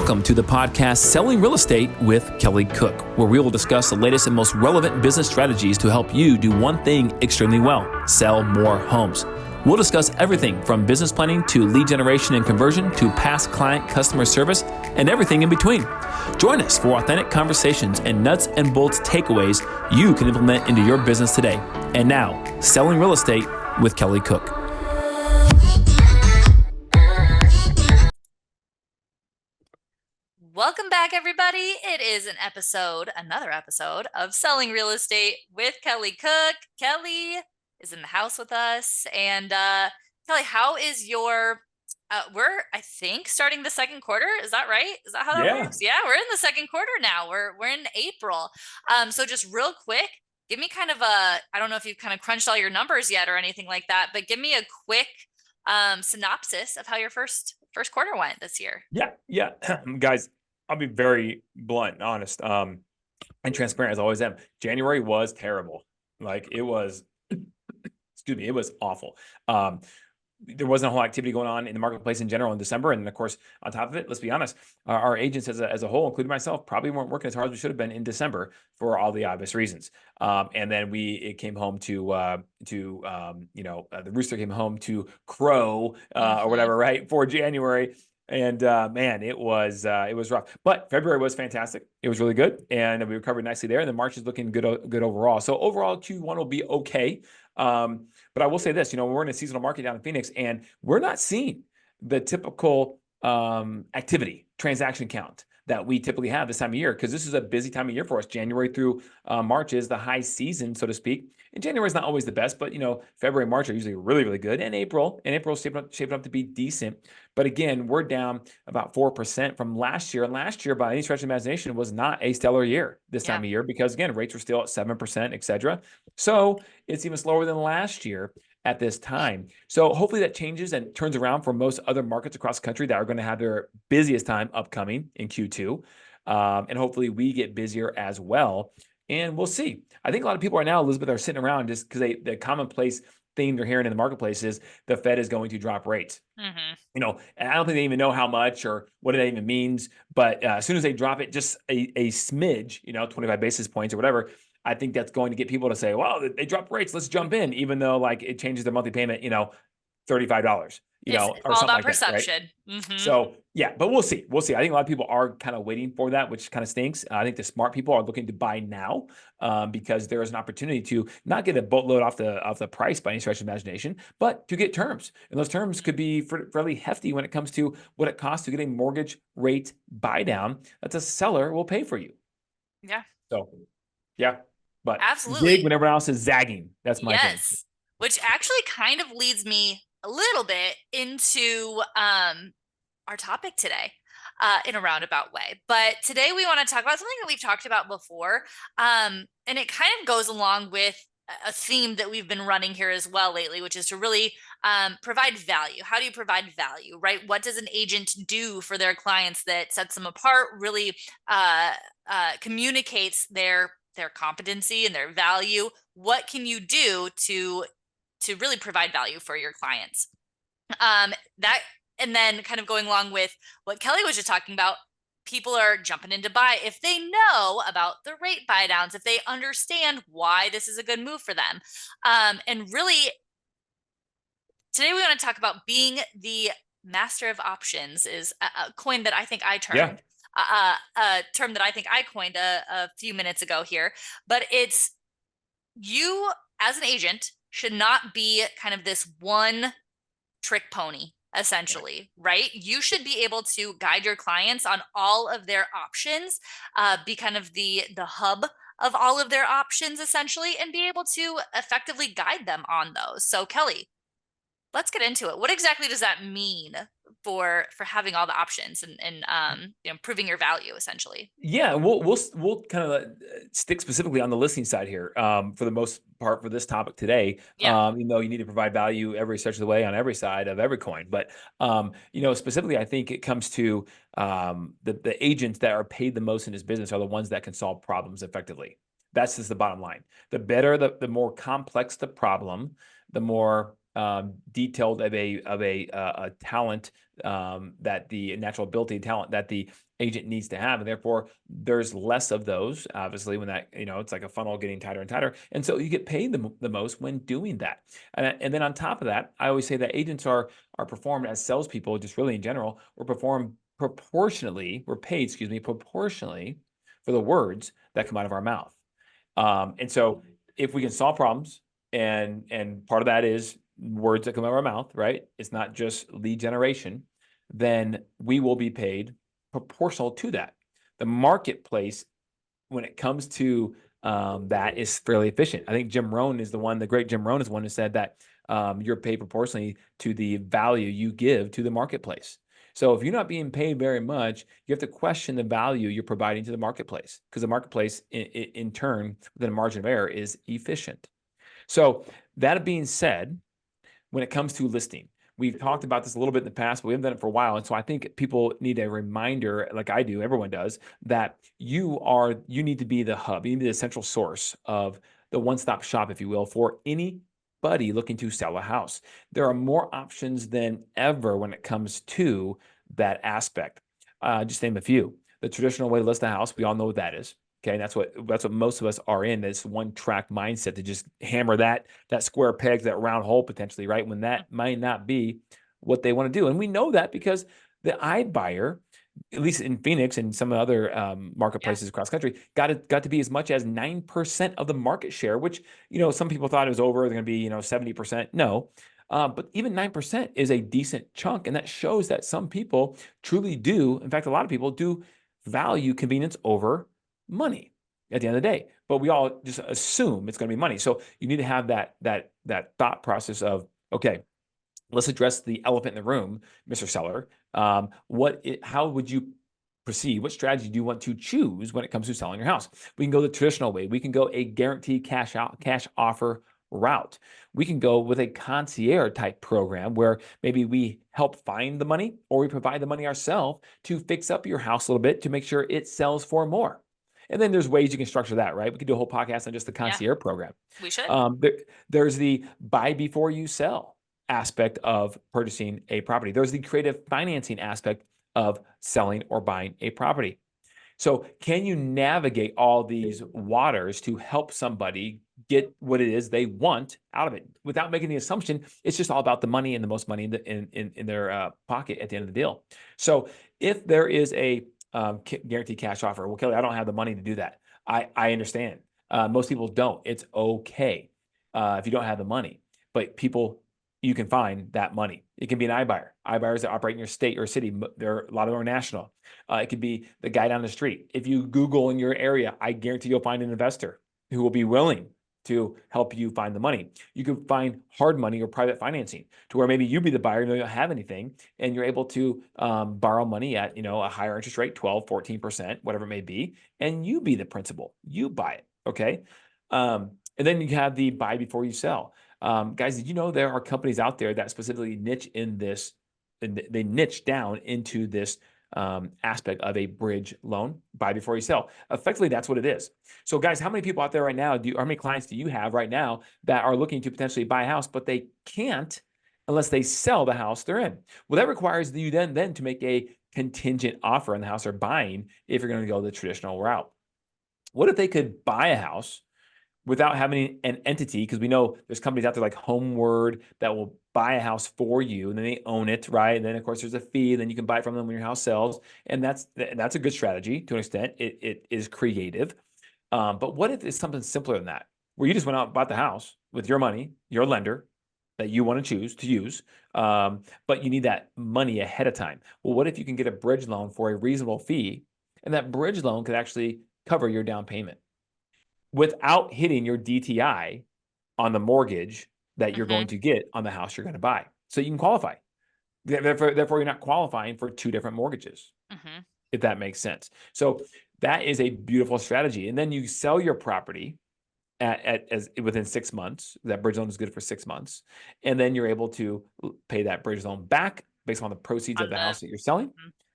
Welcome to the podcast Selling Real Estate with Kelly Cook, where we will discuss the latest and most relevant business strategies to help you do one thing extremely well: sell more homes. We'll discuss everything from business planning to lead generation and conversion to past client customer service and everything in between. Join us for authentic conversations and nuts and bolts takeaways you can implement into your business today. And now, Selling Real Estate with Kelly Cook. Welcome back, everybody. It is another episode of Selling Real Estate with Kelly Cook. Kelly is in the house with us. And Kelly, how is your, we're, I think, starting the second quarter. Is that right? Is that how that works? Yeah, we're in the second quarter now. We're in April. So just real quick, give me kind of I don't know if you've kind of crunched all your numbers yet or anything like that, but give me a quick synopsis of how your first quarter went this year. Yeah. Guys, I'll be very blunt and honest, and transparent as I always am. January was terrible. Like it was, it was awful. There wasn't a whole activity going on in the marketplace in general in December. And of course, on top of it, let's be honest, our agents as a whole, including myself, probably weren't working as hard as we should have been in December for all the obvious reasons. And then it came home to the rooster came home to crow or whatever, right, for January. And man, it was rough, but February was fantastic. It was really good, and we recovered nicely there. And then March is looking good overall. So overall, Q1 will be okay. But I will say this: we're in a seasonal market down in Phoenix, and we're not seeing the typical activity, transaction count that we typically have this time of year, because this is a busy time of year for us. January through March is the high season, so to speak. And January is not always the best, but February and March are usually really, really good. And April is shaping up to be decent. But again, we're down about 4% from last year. And last year, by any stretch of imagination, was not a stellar year this time of year, because again, rates were still at 7%, et cetera. So it's even slower than last year at this time. So hopefully that changes and turns around for most other markets across the country that are going to have their busiest time upcoming in Q2. And hopefully we get busier as well. And we'll see. I think a lot of people right now, Elizabeth, are sitting around just because the commonplace theme they're hearing in the marketplace is the Fed is going to drop rates. And I don't think they even know how much or what it even means. But as soon as they drop it, just a smidge, 25 basis points or whatever, I think that's going to get people to say, well, they dropped rates, let's jump in, even though like it changes their monthly payment, $35, it's or all something about like perception. That, right? So yeah, but we'll see. I think a lot of people are kind of waiting for that, which kind of stinks. I think the smart people are looking to buy now because there is an opportunity to not get a boatload off the price by any stretch of imagination, but to get terms. And those terms could be fairly hefty when it comes to what it costs to get a mortgage rate buy down that the seller will pay for you. Yeah. So yeah. But absolutely, zig when everyone else is zagging. That's my thing. Which actually kind of leads me a little bit into our topic today in a roundabout way. But today we want to talk about something that we've talked about before, and it kind of goes along with a theme that we've been running here as well lately, which is to really provide value. How do you provide value, right? What does an agent do for their clients that sets them apart, really communicates their competency and their value? What can you do to really provide value for your clients? And then kind of going along with what Kelly was just talking about, people are jumping in to buy if they know about the rate buy downs, if they understand why this is a good move for them. And really, today we want to talk about being the master of options, is a coin that I think I termed. A term that I think I coined a few minutes ago here, but it's, you as an agent should not be kind of this one trick pony, essentially, right? You should be able to guide your clients on all of their options, be kind of the hub of all of their options, essentially, and be able to effectively guide them on those. So Kelly, let's get into it. What exactly does that mean for having all the options and proving your value, essentially? Yeah, we'll kind of stick specifically on the listing side here for the most part for this topic today. You need to provide value every stretch of the way on every side of every coin. But specifically, I think it comes to the agents that are paid the most in this business are the ones that can solve problems effectively. That's just the bottom line. The better, the more complex the problem, the more detailed of a talent, that the natural ability talent that the agent needs to have, and therefore there's less of those. Obviously, when that, it's like a funnel getting tighter and tighter, and so you get paid the most when doing that. And then on top of that, I always say that agents are performed as salespeople, just really in general, or perform proportionally. We're paid, excuse me, proportionally for the words that come out of our mouth. And so if we can solve problems, and part of that is words that come out of our mouth, right? It's not just lead generation, then we will be paid proportional to that. The marketplace, when it comes to that, is fairly efficient. I think Jim Rohn is the one, the great Jim Rohn is the one who said that you're paid proportionally to the value you give to the marketplace. So if you're not being paid very much, you have to question the value you're providing to the marketplace, because the marketplace in turn, within a margin of error, is efficient. So that being said, when it comes to listing, we've talked about this a little bit in the past, but we haven't done it for a while. And so I think people need a reminder, like I do, everyone does, that you need to be the hub, you need to be the central source of the one-stop shop, if you will, for anybody looking to sell a house. There are more options than ever when it comes to that aspect. Just name a few. The traditional way to list a house, we all know what that is. Okay, that's what most of us are in, this one track mindset to just hammer that square peg to that round hole potentially, right? When that might not be what they want to do. And we know that because the iBuyer, at least in Phoenix and some other marketplaces across the country, got to be as much as 9% of the market share, which, some people thought it was over, they're going to be, 70%. No. But even 9% is a decent chunk. And that shows that some people truly do. In fact, a lot of people do value convenience over money at the end of the day, but we all just assume it's going to be money. So you need to have that thought process of, okay, let's address the elephant in the room, Mr. Seller. How would you proceed? What strategy do you want to choose when it comes to selling your house? We can go the traditional way. We can go a guaranteed cash offer route. We can go with a concierge type program where maybe we help find the money, or we provide the money ourselves to fix up your house a little bit to make sure it sells for more. And then there's ways you can structure that, right? We could do a whole podcast on just the concierge program. We should. There's the buy before you sell aspect of purchasing a property. There's the creative financing aspect of selling or buying a property. So can you navigate all these waters to help somebody get what it is they want out of it without making the assumption it's just all about the money and the most money in their pocket at the end of the deal? So if there is a guaranteed cash offer, well, Kelly, I don't have the money to do that. I understand. Most people don't. It's okay if you don't have the money, but you can find that money. It can be an iBuyer. iBuyers that operate in your state or city. There are a lot of them are national. It could be the guy down the street. If you Google in your area, I guarantee you'll find an investor who will be willing to help you find the money. You can find hard money or private financing to where maybe you be the buyer, you don't have anything, and you're able to borrow money at a higher interest rate, 12, 14%, whatever it may be, and you be the principal. You buy it, okay? And then you have the buy before you sell. Guys, did you know there are companies out there that specifically niche in this, and they niche down into this aspect of a bridge loan, buy before you sell. Effectively, that's what it is. So guys, how many people out there right now, how many clients do you have right now that are looking to potentially buy a house, but they can't unless they sell the house they're in? Well, that requires you then to make a contingent offer on the house they're buying if you're going to go the traditional route. What if they could buy a house without having an entity? Because we know there's companies out there like Homeward that will buy a house for you, and then they own it, right? And then of course there's a fee, then you can buy it from them when your house sells. And that's a good strategy to an extent. It is creative. But what if it's something simpler than that, where you just went out and bought the house with your money, your lender that you want to choose to use, but you need that money ahead of time? Well, what if you can get a bridge loan for a reasonable fee, and that bridge loan could actually cover your down payment without hitting your DTI on the mortgage that you're going to get on the house you're going to buy? So you can qualify. Therefore, you're not qualifying for two different mortgages, if that makes sense. So that is a beautiful strategy. And then you sell your property as within 6 months. That bridge loan is good for 6 months. And then you're able to pay that bridge loan back based on the proceeds of the house that you're selling.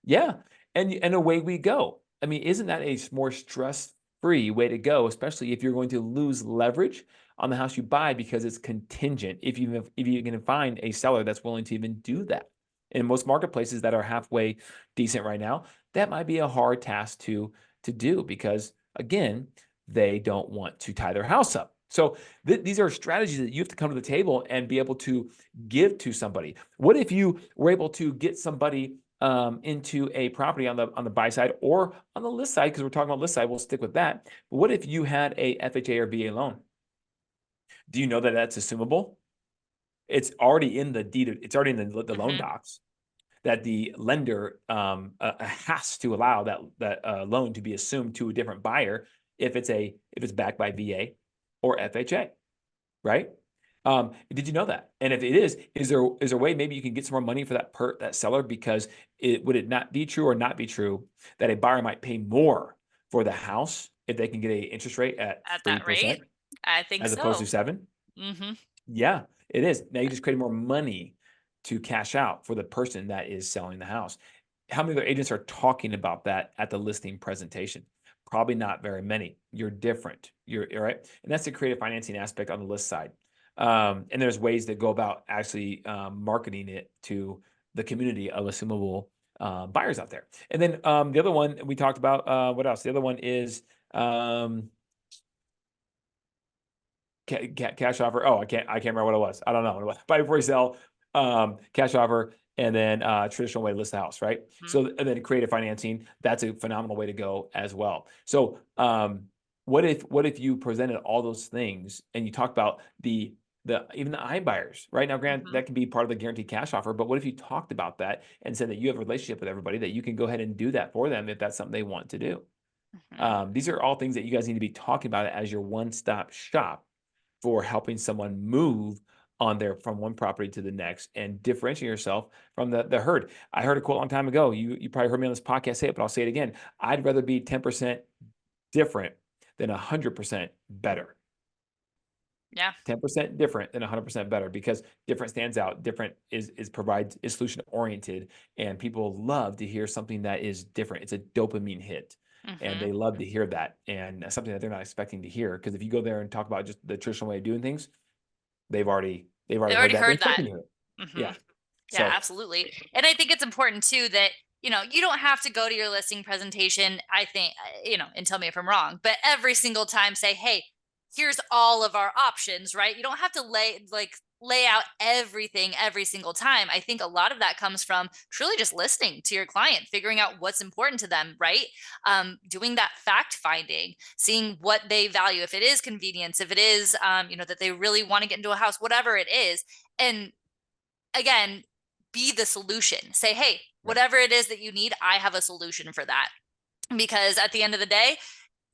Yeah. And away we go. I mean, isn't that a more stress-free way to go, especially if you're going to lose leverage on the house you buy because it's contingent. If you can find a seller that's willing to even do that. In most marketplaces that are halfway decent right now, that might be a hard task to do because again, they don't want to tie their house up. So these are strategies that you have to come to the table and be able to give to somebody. What if you were able to get somebody into a property on the buy side or on the list side? Because we're talking about list side, we'll stick with that. But what if you had a FHA or VA loan? Do you know that that's assumable? It's already in the deed. It's already in the loan docs that the lender has to allow that loan to be assumed to a different buyer if it's backed by VA or FHA, right? Did you know that? And if it is there a way maybe you can get some more money for that seller because would it not be true or not be true that a buyer might pay more for the house if they can get a interest rate at At that 3% rate, I think as opposed so. to 7? Mm-hmm. Yeah, it is. Now you just create more money to cash out for the person that is selling the house. How many other agents are talking about that at the listing presentation? Probably not very many. You're different. You're right. And that's the creative financing aspect on the list side. And there's ways to go about actually marketing it to the community of assumable buyers out there. And then the other one we talked about, what else? The other one is cash offer. Oh, I can't remember what it was. I don't know what it was. Buy before you sell, cash offer, and then traditional way to list the house, right? So, and then creative financing, that's a phenomenal way to go as well. So, what if you presented all those things and you talked about even the iBuyers, right? Now, granted, that can be part of the guaranteed cash offer, but what if you talked about that and said that you have a relationship with everybody that you can go ahead and do that for them if that's something they want to do? These are all things that you guys need to be talking about as your one-stop shop for helping someone move from one property to the next and differentiate yourself from the herd. I heard a quote a long time ago. You probably heard me on this podcast say it, but I'll say it again. I'd rather be 10% different than 100% better. Yeah. 10% different than 100% better because different stands out. Different is solution oriented, and people love to hear something that is different. It's a dopamine hit. And they love to hear that, and something that they're not expecting to hear. Because if you go there and talk about just the traditional way of doing things, they've already heard that. They're Heard that. expecting to hear it. Yeah. Yeah, So absolutely. And I think it's important too that, you don't have to go to your listing presentation, I think, and tell me if I'm wrong, but every single time say, hey, here's all of our options, right? You don't have to lay out everything every single time. I think a lot of that comes from truly just listening to your client, figuring out what's important to them, right? Doing that fact finding, seeing what they value, if it is convenience, if it is, that they really want to get into a house, whatever it is. And again, be the solution. Say, hey, whatever it is that you need, I have a solution for that. Because at the end of the day,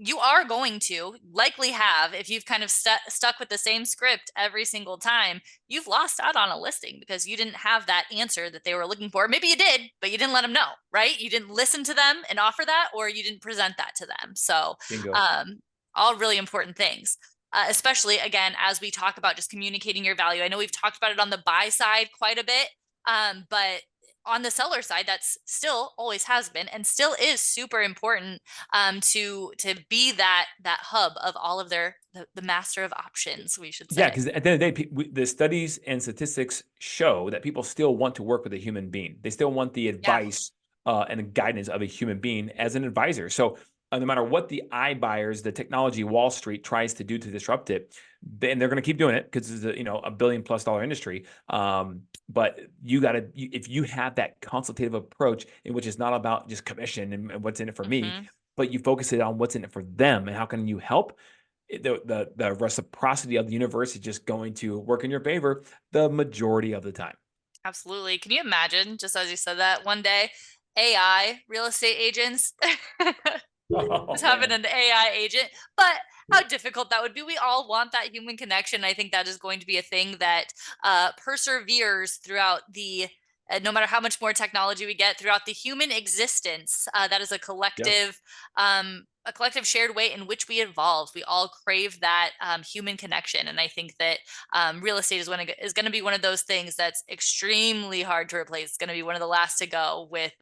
you are going to likely have, if you've kind of stuck with the same script every single time, you've lost out on a listing because you didn't have that answer that they were looking for. Maybe you did, but you didn't let them know, right? You didn't listen to them and offer that, or you didn't present that to them. So, bingo. all really important things. Especially again, as we talk about just communicating your value. I know we've talked about it on the buy side quite a bit, but on the seller side, that's still always has been and still is super important to be that hub of all of the master of options, we should say. Yeah, because at the end of the day, the studies and statistics show that people still want to work with a human being. They still want the advice and the guidance of a human being as an advisor. So no matter what the iBuyers, the technology Wall Street tries to do to disrupt it, and they're going to keep doing it because it's a $1 billion+ industry. But if you have that consultative approach in which it's not about just commission and what's in it for me, but you focus it on what's in it for them and how can you help, the reciprocity of the universe is just going to work in your favor the majority of the time. Absolutely. Can you imagine, just as you said that, one day AI real estate agents just having an AI agent, but how difficult that would be. We all want that human connection. I think that is going to be a thing that perseveres throughout no matter how much more technology we get throughout the human existence. That is a collective shared way in which we evolve. We all crave that human connection, and I think that real estate is going to be one of those things that's extremely hard to replace. It's going to be one of the last to go. With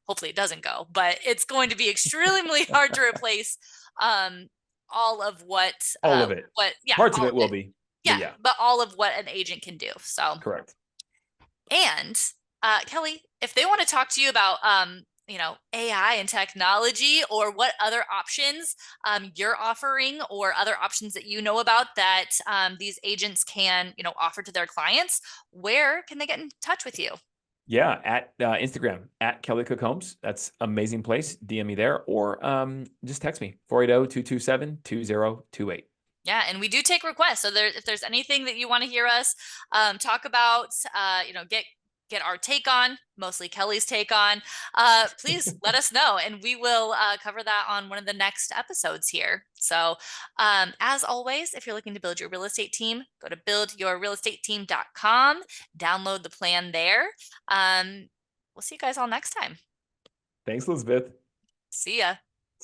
hopefully it doesn't go, but it's going to be extremely hard to replace all of All of it. yeah, Parts of all it of will it. be, but Yeah, yeah, but all of what an agent can do. So, correct. and Kelly, if they want to talk to you about AI and technology, or what other options you're offering, or other options that you know about that these agents can offer to their clients, where can they get in touch with you? Yeah, at Instagram at Kelly Cook Homes. That's amazing place. DM me there, or just text me 480-227-2028. Yeah, and we do take requests. So if there's anything that you want to hear us talk about, get our take on, mostly Kelly's take on, please let us know, and we will cover that on one of the next episodes here. So, as always, if you're looking to build your real estate team, go to buildyourrealestateteam.com, download the plan there. We'll see you guys all next time. Thanks, Elizabeth. See ya.